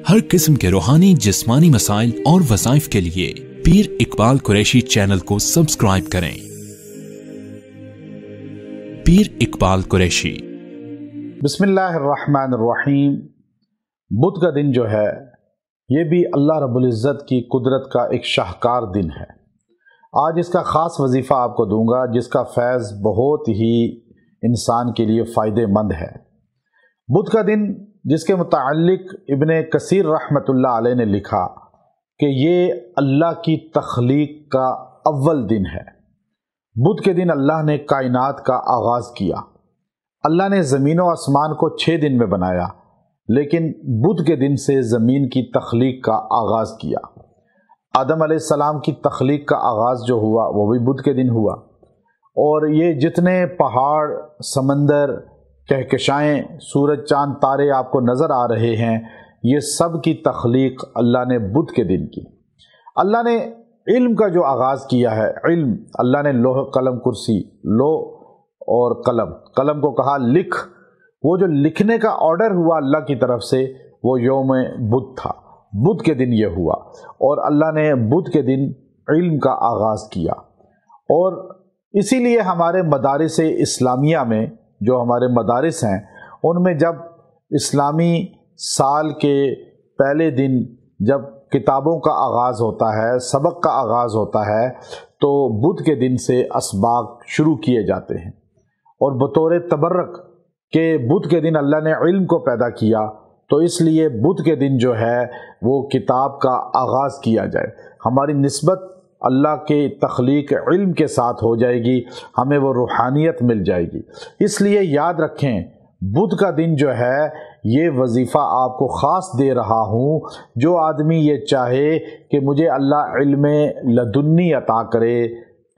ہر قسم کے روحانی جسمانی مسائل اور وظائف کے لیے پیر اقبال قریشی چینل کو سبسکرائب کریں۔ پیر اقبال قریشی۔ بسم اللہ الرحمن الرحیم۔ بدھ کا دن جو ہے یہ بھی اللہ رب العزت کی قدرت کا ایک شاہکار دن ہے۔ آج اس کا خاص وظیفہ آپ کو دوں گا جس کا فیض بہت ہی انسان کے لیے فائدہ مند ہے۔ بدھ کا دن جس کے متعلق ابن کثیر رحمۃ اللہ علیہ نے لکھا کہ یہ اللہ کی تخلیق کا اول دن ہے۔ بدھ کے دن اللہ نے کائنات کا آغاز کیا۔ اللہ نے زمین و آسمان کو 6 دن میں بنایا، لیکن بدھ کے دن سے زمین کی تخلیق کا آغاز کیا۔ آدم علیہ السلام کی تخلیق کا آغاز جو ہوا وہ بھی بدھ کے دن ہوا، اور یہ جتنے پہاڑ، سمندر، کہکشائیں، سورج، چاند، تارے آپ کو نظر آ رہے ہیں، یہ سب کی تخلیق اللہ نے بدھ کے دن کی۔ اللہ نے علم کا جو آغاز کیا ہے، علم، اللہ نے لوح قلم کرسی، لوح اور قلم کو کہا لکھ، وہ جو لکھنے کا آرڈر ہوا اللہ کی طرف سے وہ یوم بدھ تھا۔ بدھ کے دن یہ ہوا، اور اللہ نے بدھ کے دن علم کا آغاز کیا۔ اور اسی لیے ہمارے مدارس اسلامیہ میں، جو ہمارے مدارس ہیں، ان میں جب اسلامی سال کے پہلے دن جب کتابوں کا آغاز ہوتا ہے، سبق کا آغاز ہوتا ہے، تو بدھ کے دن سے اسباق شروع کیے جاتے ہیں، اور بطور تبرک کہ بدھ کے دن اللہ نے علم کو پیدا کیا، تو اس لیے بدھ کے دن جو ہے وہ کتاب کا آغاز کیا جائے۔ ہماری نسبت اللہ کے تخلیق علم کے ساتھ ہو جائے گی، ہمیں وہ روحانیت مل جائے گی۔ اس لیے یاد رکھیں، بدھ کا دن جو ہے یہ وظیفہ آپ کو خاص دے رہا ہوں۔ جو آدمی یہ چاہے کہ مجھے اللہ علم لدنی عطا کرے،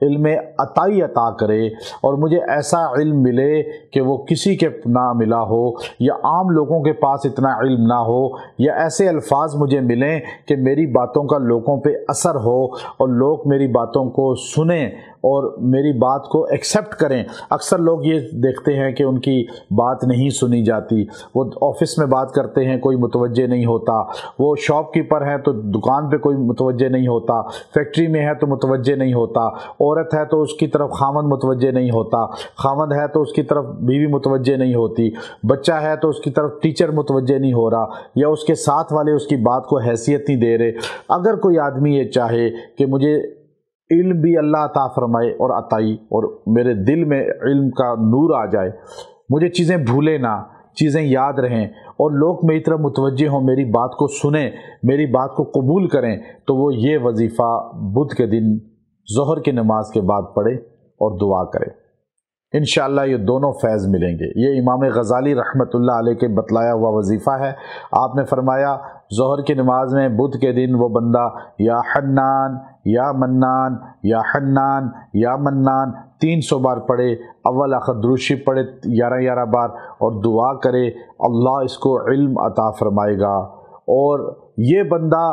علم عطائی عطا کرے، اور مجھے ایسا علم ملے کہ وہ کسی کے نہ ملا ہو، یا عام لوگوں کے پاس اتنا علم نہ ہو، یا ایسے الفاظ مجھے ملیں کہ میری باتوں کا لوگوں پہ اثر ہو اور لوگ میری باتوں کو سنیں اور میری بات کو ایکسیپٹ کریں۔ اکثر لوگ یہ دیکھتے ہیں کہ ان کی بات نہیں سنی جاتی، وہ آفس میں بات کرتے ہیں کوئی متوجہ نہیں ہوتا، وہ شاپ کیپر ہیں تو دکان پہ کوئی متوجہ نہیں ہوتا، فیکٹری میں ہے تو متوجہ نہیں ہوتا، عورت ہے تو اس کی طرف خامند متوجہ نہیں ہوتا، خامند ہے تو اس کی طرف بیوی متوجہ نہیں ہوتی، بچہ ہے تو اس کی طرف ٹیچر متوجہ نہیں ہو رہا، یا اس کے ساتھ والے اس کی بات کو حیثیت نہیں دے رہے۔ اگر کوئی آدمی یہ چاہے کہ مجھے علم بھی اللہ عطا فرمائے اور عطائی، اور میرے دل میں علم کا نور آ جائے، مجھے چیزیں بھولے نہ، چیزیں یاد رہیں، اور لوگ میری طرف متوجہ ہوں، میری بات کو سنیں، میری بات کو قبول کریں، تو وہ یہ وظیفہ بدھ کے دن ظہر کی نماز کے بعد پڑھے اور دعا کرے۔ انشاءاللہ یہ دونوں فیض ملیں گے۔ یہ امام غزالی رحمۃ اللہ علیہ کے بتلایا ہوا وظیفہ ہے۔ آپ نے فرمایا ظہر کی نماز میں بدھ کے دن وہ بندہ یا حنان یا منان یا حنان یا منان 300 بار پڑھے، اول آخر درود شریف پڑھے 11 بار، اور دعا کرے اللہ اس کو علم عطا فرمائے گا، اور یہ بندہ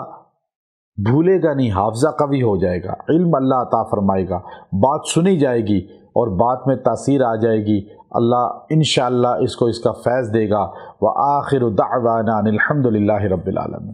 بھولے گا نہیں، حافظہ قوی ہو جائے گا، علم اللہ عطا فرمائے گا، بات سنی جائے گی اور بات میں تاثیر آ جائے گی۔ اللہ انشاءاللہ اس کو اس کا فیض دے گا۔ وآخر دعوانا الحمد للہ رب العالمین۔